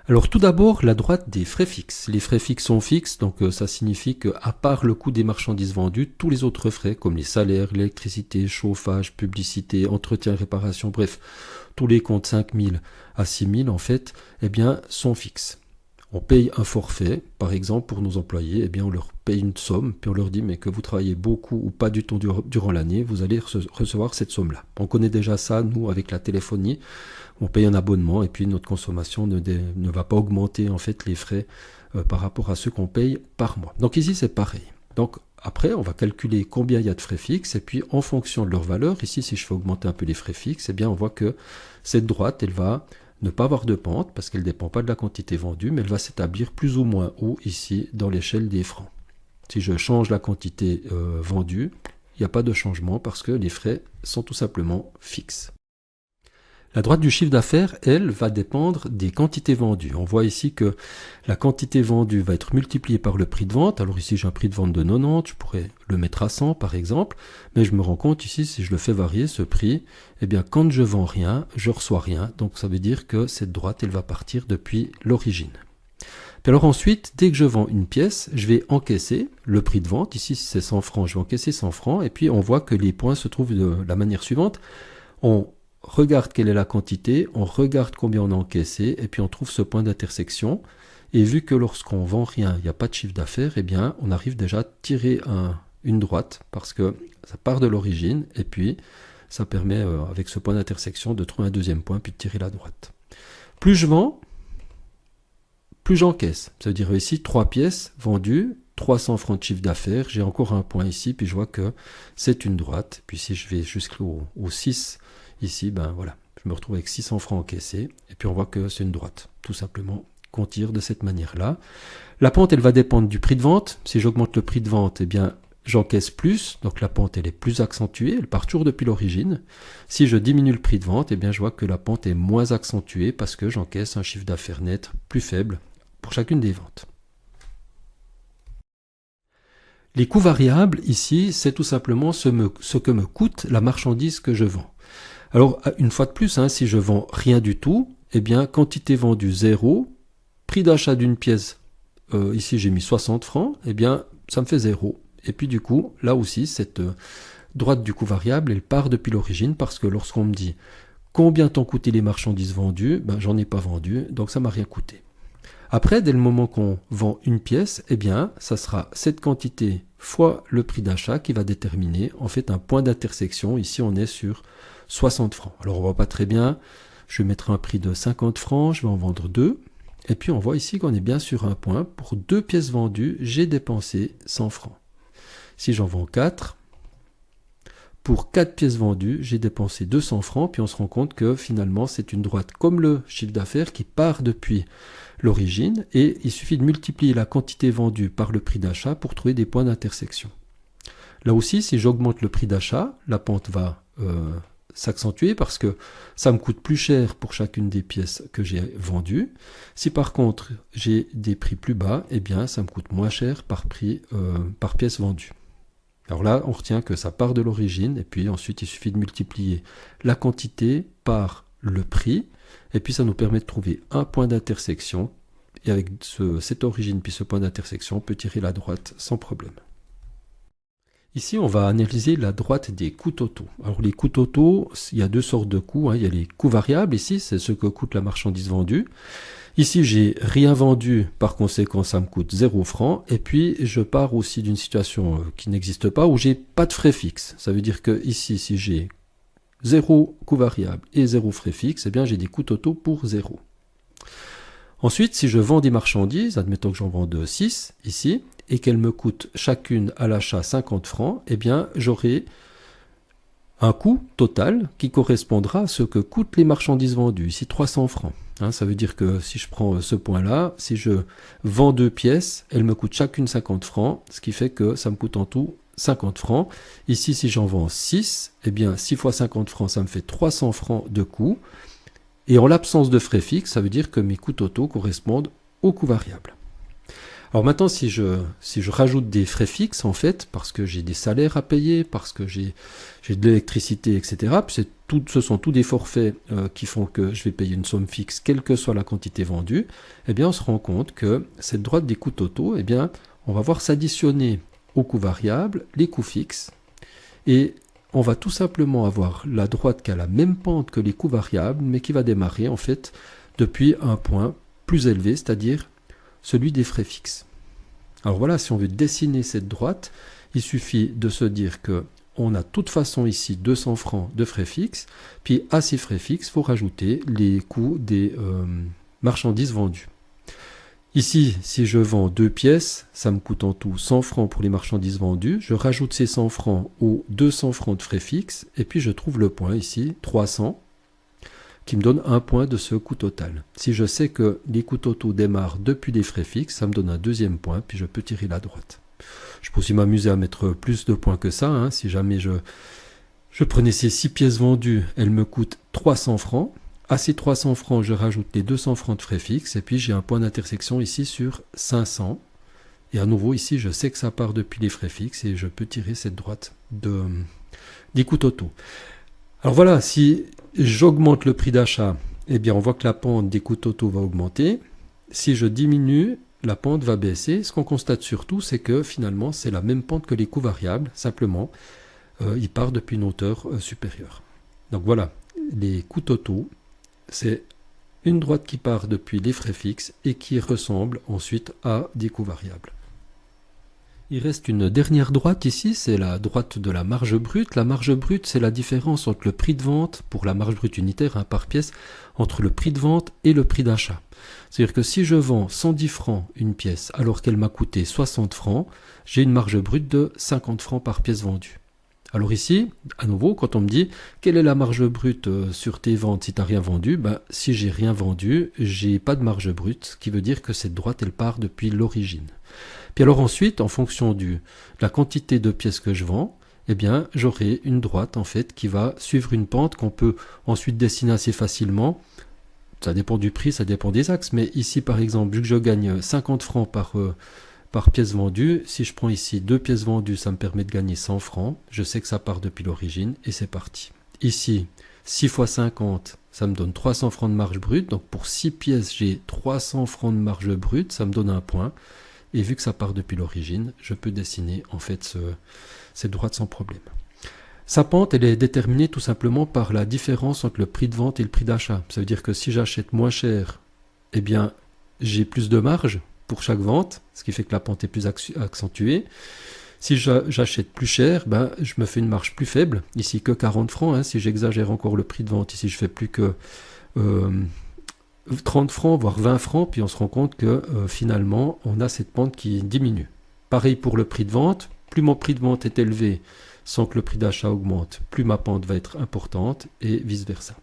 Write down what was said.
Alors tout d'abord, la droite des frais fixes. Les frais fixes sont fixes, donc ça signifie qu'à part le coût des marchandises vendues, tous les autres frais, comme les salaires, l'électricité, chauffage, publicité, entretien, réparation, bref, tous les comptes 5 000 à 6 000 en fait, eh bien, sont fixes. On paye un forfait, par exemple, pour nos employés, eh bien, on leur paye une somme, puis on leur dit, mais que vous travaillez beaucoup ou pas du tout durant l'année, vous allez recevoir cette somme-là. On connaît déjà ça, nous, avec la téléphonie. On paye un abonnement et puis notre consommation ne va pas augmenter en fait les frais par rapport à ceux qu'on paye par mois. Donc ici c'est pareil. Donc après on va calculer combien il y a de frais fixes et puis en fonction de leur valeur, ici si je fais augmenter un peu les frais fixes, eh bien on voit que cette droite elle va ne pas avoir de pente parce qu'elle ne dépend pas de la quantité vendue, mais elle va s'établir plus ou moins haut ici dans l'échelle des francs. Si je change la quantité vendue, il n'y a pas de changement parce que les frais sont tout simplement fixes. La droite du chiffre d'affaires, elle, va dépendre des quantités vendues. On voit ici que la quantité vendue va être multipliée par le prix de vente. Alors ici, j'ai un prix de vente de 90, je pourrais le mettre à 100 par exemple, mais je me rends compte ici, si je le fais varier, ce prix, eh bien quand je vends rien, je reçois rien. Donc ça veut dire que cette droite, elle va partir depuis l'origine. Puis alors ensuite, dès que je vends une pièce, je vais encaisser le prix de vente. Ici, si c'est 100 francs, je vais encaisser 100 francs. Et puis on voit que les points se trouvent de la manière suivante. On regarde quelle est la quantité, on regarde combien on a encaissé, et puis on trouve ce point d'intersection. Et vu que lorsqu'on vend rien, il n'y a pas de chiffre d'affaires, eh bien, on arrive déjà à tirer une droite, parce que ça part de l'origine, et puis ça permet, avec ce point d'intersection, de trouver un deuxième point, puis de tirer la droite. Plus je vends, plus j'encaisse. Ça veut dire ici, 3 pièces vendues, 300 francs de chiffre d'affaires, j'ai encore un point ici, puis je vois que c'est une droite. Puis si je vais jusqu'au 6, ici, ben voilà, je me retrouve avec 600 francs encaissés, et puis on voit que c'est une droite, tout simplement, qu'on tire de cette manière-là. La pente, elle va dépendre du prix de vente. Si j'augmente le prix de vente, eh bien, j'encaisse plus, donc la pente, elle est plus accentuée, elle part toujours depuis l'origine. Si je diminue le prix de vente, eh bien, je vois que la pente est moins accentuée, parce que j'encaisse un chiffre d'affaires net plus faible pour chacune des ventes. Les coûts variables, ici, c'est tout simplement ce que me coûte la marchandise que je vends. Alors, une fois de plus, si je vends rien du tout, eh bien, quantité vendue 0, prix d'achat d'une pièce, ici j'ai mis 60 francs, eh bien, ça me fait 0. Et puis du coup, là aussi, cette droite du coût variable, elle part depuis l'origine, parce que lorsqu'on me dit combien t'ont coûté les marchandises vendues, ben, j'en ai pas vendu, donc ça m'a rien coûté. Après, dès le moment qu'on vend une pièce, eh bien, ça sera cette quantité fois le prix d'achat qui va déterminer en fait un point d'intersection. Ici, on est sur 60 francs. Alors, on voit pas très bien. Je vais mettre un prix de 50 francs. Je vais en vendre 2. Et puis, on voit ici qu'on est bien sur un point. Pour 2 pièces vendues, j'ai dépensé 100 francs. Si j'en vends 4, pour 4 pièces vendues, j'ai dépensé 200 francs. Puis, on se rend compte que finalement, c'est une droite comme le chiffre d'affaires qui part depuis l'origine. Et il suffit de multiplier la quantité vendue par le prix d'achat pour trouver des points d'intersection. Là aussi, si j'augmente le prix d'achat, la pente va s'accentuer parce que ça me coûte plus cher pour chacune des pièces que j'ai vendues. Si par contre j'ai des prix plus bas, eh bien ça me coûte moins cher par pièce vendue. Alors là, on retient que ça part de l'origine et puis ensuite il suffit de multiplier la quantité par le prix et puis ça nous permet de trouver un point d'intersection et avec cette origine puis ce point d'intersection, on peut tirer la droite sans problème. Ici, on va analyser la droite des coûts totaux. Alors, les coûts totaux, il y a deux sortes de coûts. Il y a les coûts variables, ici, c'est ce que coûte la marchandise vendue. Ici, j'ai rien vendu, par conséquent, ça me coûte 0 francs. Et puis, je pars aussi d'une situation qui n'existe pas, où j'ai pas de frais fixes. Ça veut dire que ici, si j'ai 0 coût variable et 0 frais fixes, eh bien, j'ai des coûts totaux pour 0. Ensuite, si je vends des marchandises, admettons que j'en vende 6, ici, et qu'elles me coûtent chacune à l'achat 50 francs, eh bien, j'aurai un coût total qui correspondra à ce que coûtent les marchandises vendues, ici 300 francs. Ça veut dire que si je prends ce point-là, si je vends 2 pièces, elles me coûtent chacune 50 francs, ce qui fait que ça me coûte en tout 50 francs. Ici, si j'en vends 6, eh bien, 6 fois 50 francs, ça me fait 300 francs de coût. Et en l'absence de frais fixes, ça veut dire que mes coûts totaux correspondent aux coûts variables. Alors maintenant, si je rajoute des frais fixes, en fait, parce que j'ai des salaires à payer, parce que j'ai de l'électricité, etc., puis ce sont tous des forfaits qui font que je vais payer une somme fixe, quelle que soit la quantité vendue, eh bien, on se rend compte que cette droite des coûts totaux, eh bien, on va voir s'additionner aux coûts variables les coûts fixes, et on va tout simplement avoir la droite qui a la même pente que les coûts variables, mais qui va démarrer, en fait, depuis un point plus élevé, c'est-à-dire celui des frais fixes. Alors voilà, si on veut dessiner cette droite, il suffit de se dire que on a de toute façon ici 200 francs de frais fixes, puis à ces frais fixes, il faut rajouter les coûts des marchandises vendues. Ici, si je vends 2 pièces, ça me coûte en tout 100 francs pour les marchandises vendues. Je rajoute ces 100 francs aux 200 francs de frais fixes, et puis je trouve le point ici, 300, qui me donne un point de ce coût total. Si je sais que les coûts totaux démarrent depuis des frais fixes, ça me donne un deuxième point, puis je peux tirer la droite. Je peux aussi m'amuser à mettre plus de points que ça. Hein. Si jamais je prenais ces 6 pièces vendues, elles me coûtent 300 francs. À ces 300 francs, je rajoute les 200 francs de frais fixes, et puis j'ai un point d'intersection ici sur 500. Et à nouveau, ici, je sais que ça part depuis les frais fixes, et je peux tirer cette droite des coûts totaux. Alors voilà, si j'augmente le prix d'achat, eh bien on voit que la pente des coûts totaux va augmenter. Si je diminue, la pente va baisser. Ce qu'on constate surtout, c'est que finalement, c'est la même pente que les coûts variables. Simplement, il part depuis une hauteur supérieure. Donc voilà, les coûts totaux, c'est une droite qui part depuis les frais fixes et qui ressemble ensuite à des coûts variables. Il reste une dernière droite ici, c'est la droite de la marge brute. La marge brute, c'est la différence entre le prix de vente, pour la marge brute unitaire, par pièce, entre le prix de vente et le prix d'achat. C'est-à-dire que si je vends 110 francs une pièce alors qu'elle m'a coûté 60 francs, j'ai une marge brute de 50 francs par pièce vendue. Alors ici, à nouveau, quand on me dit quelle est la marge brute sur tes ventes si tu n'as rien vendu, si j'ai rien vendu, j'ai pas de marge brute, ce qui veut dire que cette droite, elle part depuis l'origine. Puis alors ensuite, en fonction de la quantité de pièces que je vends, eh bien, j'aurai une droite en fait qui va suivre une pente qu'on peut ensuite dessiner assez facilement. Ça dépend du prix, ça dépend des axes, mais ici par exemple, vu que je gagne 50 francs par pièce vendue, si je prends ici 2 pièces vendues, ça me permet de gagner 100 francs. Je sais que ça part depuis l'origine et c'est parti. Ici, 6 fois 50, ça me donne 300 francs de marge brute. Donc pour 6 pièces, j'ai 300 francs de marge brute, ça me donne un point. Et vu que ça part depuis l'origine, je peux dessiner en fait cette droite sans problème. Sa pente, elle est déterminée tout simplement par la différence entre le prix de vente et le prix d'achat. Ça veut dire que si j'achète moins cher, eh bien, j'ai plus de marge pour chaque vente, ce qui fait que la pente est plus accentuée. Si j'achète plus cher, je me fais une marge plus faible. Ici que 40 francs. Hein, si j'exagère encore le prix de vente, ici je fais plus que 30 francs, voire 20 francs, puis on se rend compte que finalement, on a cette pente qui diminue. Pareil pour le prix de vente. Plus mon prix de vente est élevé sans que le prix d'achat augmente, plus ma pente va être importante et vice-versa.